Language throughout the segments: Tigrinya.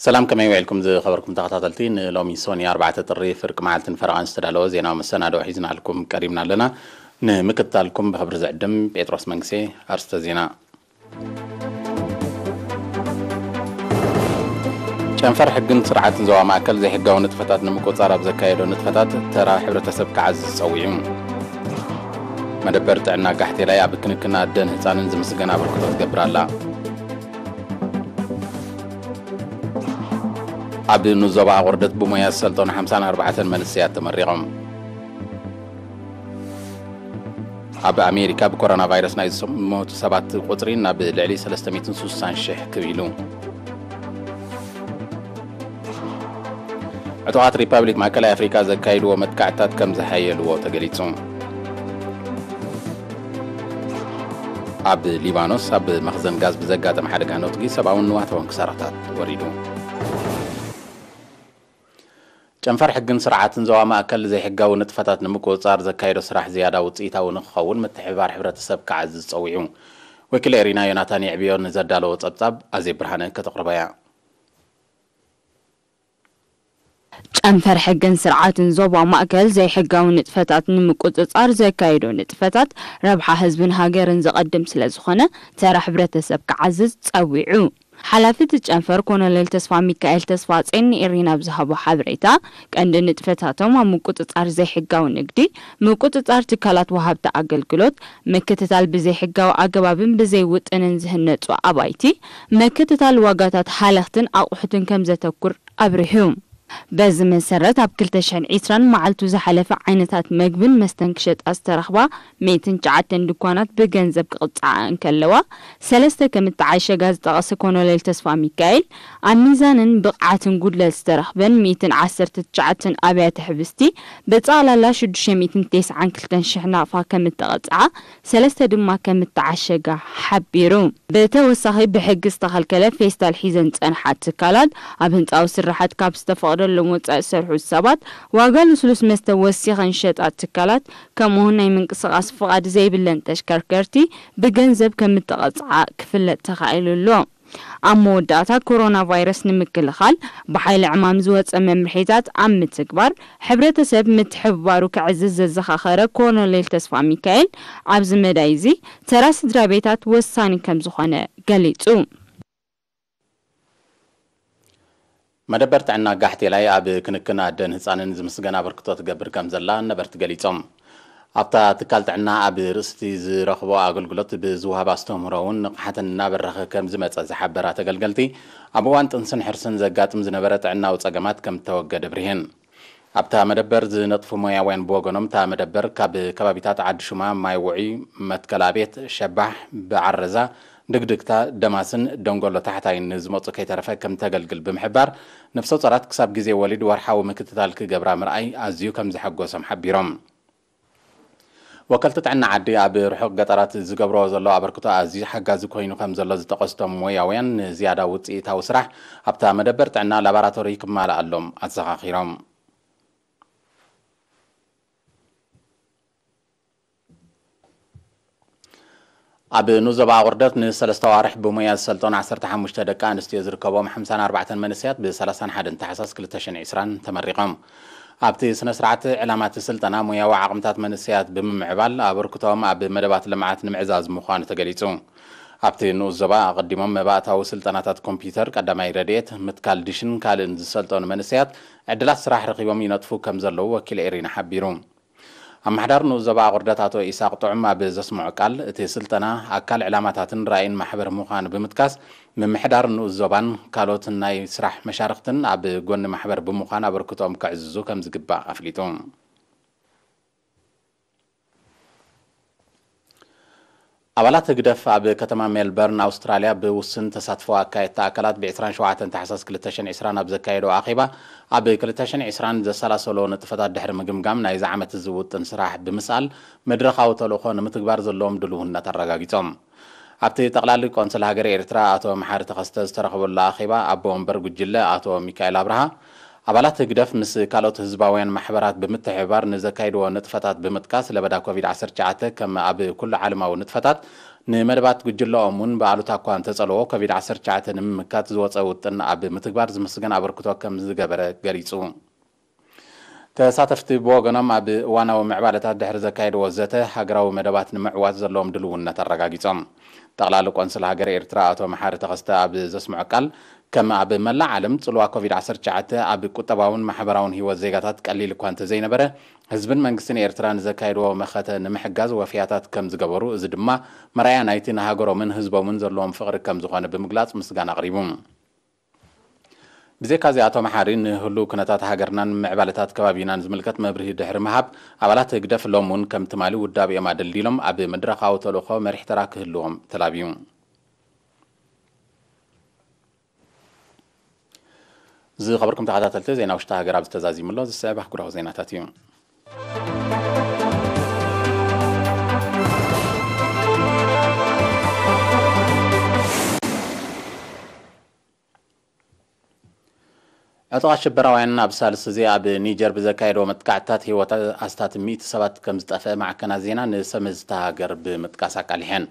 سلام كما يوعلكم زي خبركم تغطاتلتين لومي سوني 4 طري فرق معلتن فرقان استدالو زينا مسنادو حيزنا لكم قريبنا لنا نمكتالكم بخبر زعدم بيتروس منكسي أرست زينا شنفر حقن سرعة زوا معكل زي حقاو نتفتات نمكو صارب زكايدو نتفتات ترى حبرة تسب كعز سويهم مدبرت عنا قحتي لا يعبكنكنا الدن هتسانن زمسقنا بركتو تقبر الله عبد النزوبة غردت بمياه السلطان 54 منسيات تمريقهم عب أمريكا بكورونا فيروس نايز موت 7 قطرين بالعلي 360 شح كبيلو عطوات ريبابليك ماكلا أفريقيا زكايلو ومتكعتات كم زحيلو وتقليتهم عب ليبانوس عب مخزن غاز بزقات محرقة نوتقي 7 واتوان كسارتات وريدو شنفر حقن سرعة زوا ماكل زي حقاو نتفتات نمكو صار زكايدو سراح زيادة وتصيتا ونخول متحبار حبرة السب كعزز صويعون وكل إرينا يوناتاني عبيون نزدالو وتصبصب أزي برهانة كتقربايا شنفر حقن سرعة زوا ماكل زي حقاو نتفتات نمكو صار زكايدو نتفتات ربح حزبن هاجرن زقدم سلازخونة ترى حبرة السب كعزز صويعون حلفت جنفر كونوليل تسفا ميكائيل تسفا صين إرينا بزهبو حبريتا كأن نتفتاتهم ومقوطصار زي حقاو نقدي مقوطصار تكالات وهابتا أقلقلوت مكتتال بزي حقاو أقبابن بزي وطنن زهنتو أبايتي مكتتال واقاتات حالختن أقوحتن كمزتكور أبرهوم بز مسرت اب كلتشن عيسران معلتو زحلف عينتات مقبن مستنكشت استرخبا ميتن جعتن دكانات بجنزب قطعا انكلوا سلسته كمتعايشه غاز تقص كونوليل تسفا ميكائيل اميزانن بقعتن قدل استرخبن ميتن عسرت جعتن ابيات حبستي بطالا لا شدش ميتن تيس عن كلتن شحنافا كمتقطعا سلسته دما كمتعايشه حبيرو بتوسخي بحق استخل كلا فيستال حيزن صنحات كالاد ابنطاو سرحات كابستفا لموت سرحو السبات واقال سلوس مستوسي خنشت التكالات كمهن منقصقاص فقاد زي بلن تشكركرتي بجنزب كمتقطع كفلت تخايلو اللو أمو داتا كورونا فيروس نمكلخال بحيل عمام زوات أمام رحيتات عم تكبر حبرة سب متحبارو كعزز الزخاخرة كونوليل تسفا ميكائيل عبز مدايزي تراس درابيتات وصاني كمزخانة قليتو مدبرت عنا قحتي لاي أب كنكنا دن هسانن زمسجنا بركتات جبر كم زلان نبرت قليتهم أبتا تكالت عنا أب رستي زرخوا أقولقلت بزوها باستهم راون حتى نابر رخ كم زمت زحبرات قلقلتي أبوان تنسن حرسن زقاتم زنبرت عنا وتسجمات كم توجد برهن أبتا مدبر زنطف ميا وين بوغنم تا مدبر كبابيتات عد شما ما يوعي متكلابيت شبح بعرزة دقدقتا دماسن دونغولو تحتاين نزموت كيترفا كم تقلقل بمحبار نفسو صارت كساب جزي وليد ورحاو مكتتالك جبرا مرأي أزيو كم زحقوسم حبيرم وكلتت عنا عدي أبي رحق قطرات زقبرو زلو أبركتو أزي حقا زكوينو كم زلو زتقستم وياوين زيادة وطئتا وسرح أبتا مدبرت عنا لابراتوري كمال ألوم أتزخاخيرم أب نوزبا غردت نسلستا وارح بمياه السلطان 15 دقيقة نستيو زركبهم 54 منسيات ب31 تحساس كلتشن عسران تمرقهم أبتي سنة سرعة علامات السلطنة مياه وعقمتات منسيات بمعبال أبركتهم أب مدبات لمعات نمعزاز مخان تقليتون أبتي نوزبا قدمهم مباتا وسلطنات كمبيوتر قدما يرديت متكال ديشن كال انز السلطان منسيات عدلات سراح رقيبهم ينطفو كمزلو وكل إيرين حبيرون أما حدار نوزبا غرداتاتو إساق طعما بزسمع قال تي سلطنا أكال علاماتاتن رأين محبر مخان بمتكاس من محدار نوزبان كالوتن ناي سراح مشارقتن أب قون محبر بمخان أبركتهم كعززو كم زقبا أفليتون أولات قدف أب كتما ميلبرن أستراليا بوسن تساتفوا كايت تأكلات بعسران شوعة تحساس كلتشن عسران أبزكايدو عقيبة أب كلتشن عسران زسالة سولو نتفتات دحر مقمقام ناي زعمة الزوود تنسراح بمسأل مدرخ أو تلوخون متقبار زلوم دلوهن نترقاقيتهم أبتي تقلال كونسل هاجر إرترا أتو محار تخستز ترخب الله عقيبة أبو أمبر قجلة أتو ميكائيل أبرها አባላት ግደፍ ምስ ካልኦት ህዝባውያን ማሕበራት ብምትሕባር ንዘካይድዎ ንጥፈታት ብምጥቃስ ለበዳ ኮቪድ-19 ከም ኣብ ኩሉ ዓለማዊ ንጥፈታት ንመደባት ጉጅለኦም እውን በኣሉታ እኳ እንተጸልዎ ኮቪድ-19 ንምምካት ዝወፀ ውጥን ኣብ ምትግባር ዝምስገን ኣበርክቶ ከም ዝገበረ ገሊጹ ተሳተፍቲ ብወገኖም ኣብ እዋናዊ ምዕባለታት ድሕሪ ዘካይድዎ ዘተ ሃገራዊ መደባት ንምዕዋት ዘለዎም ድልውነት ኣረጋጊጾም ጠቕላሊ ቆንስል ሃገር ኤርትራ ኣቶ መሓሪ ተኸስተ ኣብ ዘስምዖ ቃል ከም ኣብ መላእ ዓለም ጽልዋ ኮቪድ-19 ኣብ ቁጠባውን ማሕበራውን ህይወት ዜጋታት ቀሊል እኳ እንተዘይነበረ ህዝብን መንግስትን ኤርትራን ዘካይድዎ መኸተ ንምሕጋዝ ወፍያታት ከም ዝገበሩ እዚ ድማ መርኣያ ናይቲ ንሃገሮምን ህዝቦምን ዘለዎም ፍቕሪ ከም ዝኾነ ብምግላጽ ምስጋና ኣቕሪቡ ብዘይካዚ ኣቶ መሓሪ ንህሉ ኩነታት ሃገርናን ምዕባለታት ከባቢናን ዝምልከት መብርሂ ድሕሪ ምሃብ ኣባላት ግደፍ ሎም እውን ከም ትማሊ ውዳብ እዮም ኣደልዲሎም ኣብ መድረኻዊ ተልእኾ መሪሕ ተራ ክህልዎም ተላብዩ ዝኸበርኩም ተኸታተልቲ ዜና ውሽጢ ሃገር ኣብ ዝተዛዚሙሎ ዝስዕብ ኣህጉራዊ ዜናታት እዩ ዕጡቃት ሽበራውያን ኣብ ሳልስ እዚ ኣብ ኒጀር ብዘካየድዎ መጥቃዕትታት ሂወት ኣስታት 100 ሰባት ከም ዝጠፍአ ማዕከናት ዜና ንሰመዝታ ሃገር ብምጥቃስ ኣቃሊሐን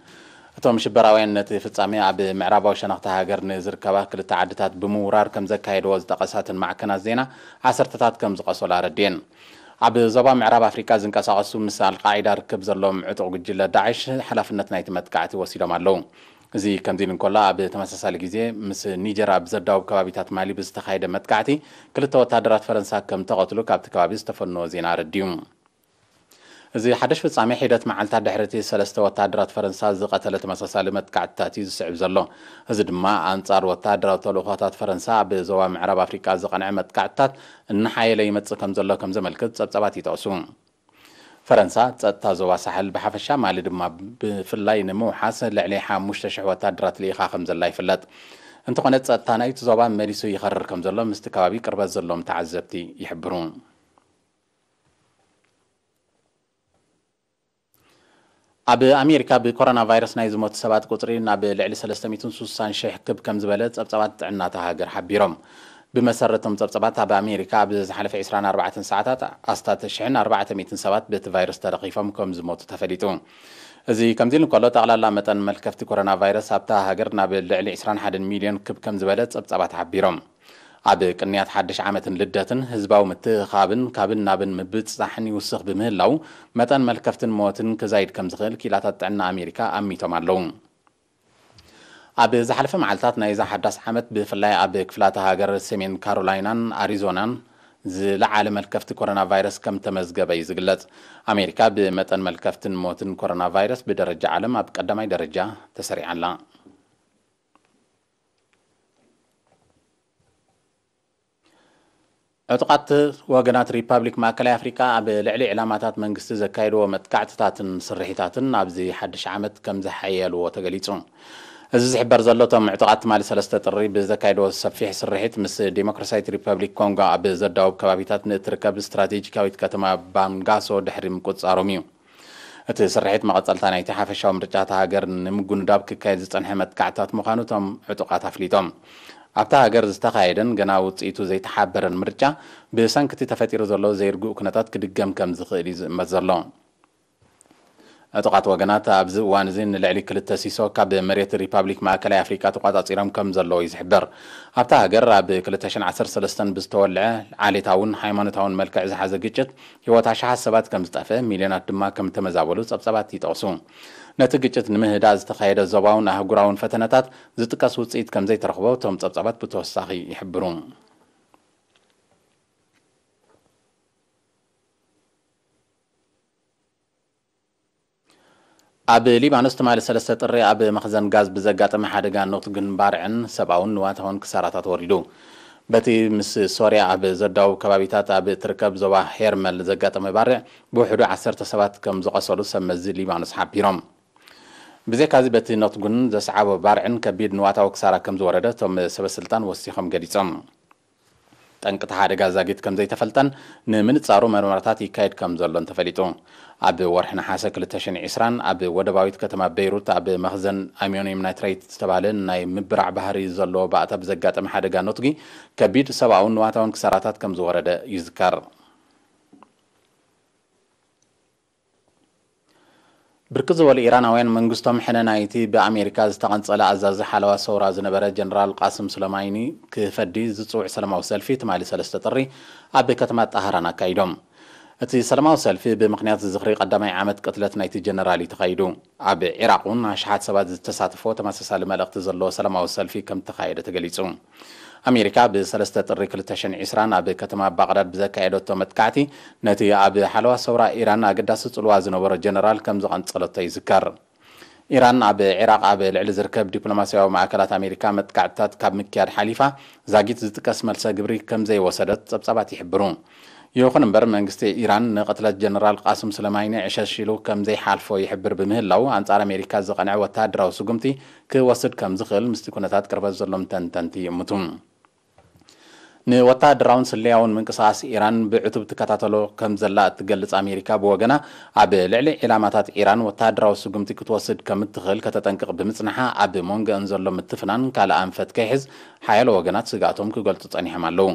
እቶም ሽበራውያን ነቲ ፍጻሜ ኣብ ምዕራባዊ ሸነኽቲ ሃገር ንዝርከባ ክልተ ዓድታት ብምውራር ከም ዘካየድዎ ዝጠቐሳትን ማዕከናት ዜና ዓሰርተታት ከም ዝቐሰሉ ኣረድየን ኣብ ዞባ ምዕራብ ኣፍሪካ ዝንቀሳቐሱ ምስ ኣልቃዒዳ ርክብ ዘሎም ዕጡቕ ጉጅለ ዳዕሽ ሓላፍነት ናይቲ መጥቃዕቲ ወሲዶም ኣለዉ እዚ ከምዚ እንኮላ ኣብ ተመሳሳሊ ግዜ ምስ ኒጀር ኣብ ዘዳውብ ከባቢታት ማሊ ብዝተኻየደ መጥቃዕቲ ክልተ ወታደራት ፈረንሳ ከም ተቐትሉ ካብቲ ከባቢ ዝተፈነወ ዜና ረድዩ እዚ ሓደሽ ፍጻሜ ሒደት መዓልታት ድሕርቲ ሰለስተ ወታደራት ፈረንሳ ዝቐተለ ተመሳሳሊ መጥቃዕትታት እዩ ዝስዕብ ዘሎ እዚ ድማ ኣንጻር ወታደራዊ ተልእኾታት ፈረንሳ ኣብ ዞባ ምዕራብ ኣፍሪካ ዝቐንዐ መጥቃዕትታት እናሓየለ ይመጽእ ከም ዘሎ ከም ዘመልክት ጸብጸባት ይጠቕሱ ፈረንሳ ጸጥታ ዞባ ሳሕል ብሓፈሻ ማሊ ድማ ብፍላይ ንምውሓስ ልዕሊ 5,000 ወታደራት ልኢኻ ከም ዘላ ይፍለጥ እንተኾነ ጸጥታ ናይቲ ዞባ መሊሱ ይኸርር ከም ዘሎ ምስቲ ከባቢ ቅርበት ዘሎም ተዓዘብቲ ይሕብሩ ኣብ ኣሜሪካ ብኮሮና ቫይረስ ናይ ዝሞቱ ሰባት ቁፅሪ ናብ ልዕሊ 360,000 ክብ ከም ዝበለ ጸብጸባት ጥዕናታ ሃገር ሓቢሮም بمسرتهم ጸብጸባት ኣብ ኣሜሪካ ኣብ ዝሓለፈ 24 ሰዓታት ኣስታት 1400 ሰባት በቲ ቫይረስ ተለኺፎም ከም ዝሞቱ ተፈሊጡ እዚ ከምዚ ንከሎ ጠቕላላ መጠን መልከፍቲ ኮሮና ቫይረስ ኣብታ ሃገር ናብ ልዕሊ 21 ሚልዮን ክብ ከም ዝበለ ጸብጸባት ሓቢሮም ኣብ ቅንያት ሓድሽ ዓመትን ልደትን ህዝባዊ ምትኻብን ካብን ናብን ምብፅጻሕን ይውስኽ ብምህላው መጠን መልከፍትን ሞትን ክዛይድ ከም ዝኽእል ኪላታት ጥዕና ኣሜሪካ ኣሚቶም ኣለዉ ኣብ ዝሓለፈ መዓልታት ናይ ሓዳስ ዓመት ብፍላይ ኣብ ክፍላት ሃገር ሰሜን ካሮላይናን ኣሪዞናን ዝለዓለ መልከፍቲ ኮሮና ቫይረስ ከም ተመዝገበ ይዝግለጽ ኣሜሪካ ብመጠን መልከፍትን ሞትን ኮሮና ቫይረስ ብደረጃ ዓለም ኣብ ቀዳማይ ደረጃ ተሰሪዓላ ዕጡቃት ወገናት ሪፓብሊክ ማእከላይ ኣፍሪካ ኣብ ልዕሊ ዕላማታት መንግስቲ ዘካየድዎ መጥቃዕትታትን ስርሒታትን ኣብዚ ሓድሽ ዓመት ከም ዝሓየልዎ ተገሊጹ እዚ ዝሕበር ዘሎ ቶም ዕጡቃት ማሊ 3 ጥሪ ብዘካየድዎ ሰፊሕ ስርሒት ምስ ዲሞክራሲያዊት ሪፐብሊክ ኮንጎ ኣብ ዘዳውብ ከባቢታት ንእትርከብ ስትራቴጂካዊት ከተማ ባንጋሶ ድሕሪ ምቁፅጻሮም እዩ እቲ ስርሒት መቐጸልታ ናይቲ ሓፈሻዊ ምርጫት ሃገር ንምጉንዳብ ክካየድ ዝጸንሐ መጥቃዕትታት ምዃኑ ቶም ዕጡቃት ኣፍሊጦም ኣብታ ሃገር ዝተኻየደን ገና ውፅኢቱ ዘይተሓበረን ምርጫ ብሰንክቲ ተፈጢሩ ዘሎ ዘይርግኡ ኩነታት ክድገም ከም ዝኽእል እዩ ዝእመት ዘሎ ዕጡቃት ወገናት ኣብዚ እዋን እዚ ንልዕሊ 2 ሲሶ ካብ መሬት ሪፓብሊክ ማእከላይ ኣፍሪካ ተቆጻጺሮም ከም ዘለዎ ይዝሕበር ኣብታ ሃገር ኣብ 2013 ብዝተወልዐ ዓሌታውን ሃይማኖታውን መልክዕ ዝሓዘ ግጭት ህይወት ኣሽሓት ሰባት ከም ዝጠፍአ ሚልዮናት ድማ ከም ተመዛበሉ ጸብጸባት ይጠቕሱ ነቲ ግጭት ንምህዳእ ዝተኻየደ ዞባውን ኣህጉራውን ፈተነታት ዝጥቀስ ውፅኢት ከም ዘይተረኽቦ እቶም ጸብጸባት ብተወሳኺ ይሕብሩ ኣብ ሊባኖስ ትማሊ 3 ጥሪ ኣብ መኽዘን ጋዝ ብዘጋጠመ ሓደጋ ነቲ ግንባርዕን ሰብኣውን ንዋታውን ክሳራታት ወሪዱ በቲ ምስ ሶርያ ኣብ ዘዳውብ ከባቢታት ኣብ እትርከብ ዞባ ሄርመል ዘጋጠመ ባርዕ ብውሕዱ 10 ሰባት ከም ዝቆሰሉ ሰመዚ ሊባኖስ ሓቢሮም ብዘይካዚ በቲ ነትጉን ዘሰዓቦ ባርዕን ከቢድ ንዋታዊ ክሳራ ከም ዝወረደ እቶም ሰበስልጣን ወሲኾም ገሊፆም ጠንቅታ ሓደጋ ዛጊት ከም ዘይተፈልጠን ንምንጻሩ መርመራታት ይካየድ ከም ዘሎን ተፈሊጡ ኣብ ወርሒ ነሓሰ 2020 ኣብ ወደባዊት ከተማ ቤይሩት ኣብ መኽዘን ኣሚዮኒየም ናይትሬት ዝተባሃለ ናይ ምብራዕ ባህሪ ዘለዎ ባእታ ብዘጋጠመ ሓደጋ ነጥጊ ከቢድ ሰብኣውን ንዋታውን ክሳራታት ከም ዝወረደ ይዝከር ብርክት ዝበሉ ኢራናውያን መንግስቶም ሕነ ናይቲ ብኣሜሪካ ዝተቐንጸለ ኣዛዚ ሓለዋ ሰውራ ዝነበረ ጀነራል ቃስም ሱለማይኒ ክፈዲ ዝጽውዕ ሰላማዊ ሰልፊ ትማሊ 3 ጥሪ ኣብ ከተማ ጣህራን ኣካይዶም እቲ ሰላማዊ ሰልፊ ብምኽንያት ዝኽሪ ቀዳማይ ዓመት ቅትለት ናይቲ ጀነራል ተኻይዱ ኣብ ኢራቅ እውን ኣሽሓት ሰባት ዝተሳተፎ ተመሳሳሊ መልእኽቲ ዘለዎ ሰላማዊ ሰልፊ ከም ተኻየደ ተገሊጹ ኣሜሪካ ብ3 ጥሪ 2020 ኣብ ከተማ ባግዳድ ብዘካየደቶ መጥቃዕቲ ነቲ ኣብ ሓለዋ ሰውራ ኢራን ኣገዳሲ ጽልዋ ዝነበረ ጀነራል ከም ዘቐንጸለቶ ይዝከር ኢራን ኣብ ኢራቅ ኣብ ልዕሊ ዝርከብ ዲፕሎማስያዊ ማዕከላት ኣሜሪካ መጥቃዕትታት ካብ ምክያድ ሓሊፋ ዛጊት ዝጥቀስ መልሰ ግብሪ ከም ዘይወሰደት ጸብጻባት ይሕብሩ ይኹን እምበር መንግስቲ ኢራን ንቅትለት ጀነራል ቃስም ሱለማይኒ ዕሸሽሉ ከም ዘይሓልፎ ይሕብር ብምህላው አንጻር ኣሜሪካ ዝቐንዐ ወታደራዊ ስጉምቲ ክወስድ ከም ዝኽእል ምስቲ ኩነታት ቅርበት ዘሎም ተንተንቲ ይምቱ ንወታደራውን ስልያውን ምንቅስቃስ ኢራን ብዕቱብ ትከታተሎ ከም ዘላ እትገልጽ ኣሜሪካ ብወገና ኣብ ልዕሊ ዕላማታት ኢራን ወታደራዊ ስጉምቲ ክትወስድ ከም እትኽእል ከተጠንቅቕ ብምጽናሓ ኣብ ሞንጎአን ዘሎ ምትፍናን ካልእ ኣንፈት ከይሕዝ ሓያሎ ወገናት ስጋቶም ክገልጹ ጸኒሖም ኣለዉ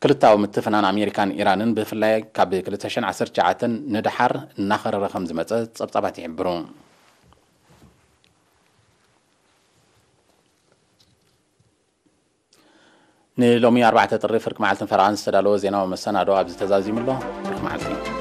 ክልታዊ ምትፍናን ኣሜሪካን ኢራንን ብፍላይ ካብ 2019 ንድሓር እናኸረረ ከም ዝመጸ ጸብጻባት ይሕብሩ نلومي 4 طري فرق معلتن فرعان استدالو زيناو مسنادو ابز تزازيملو فرق معلتن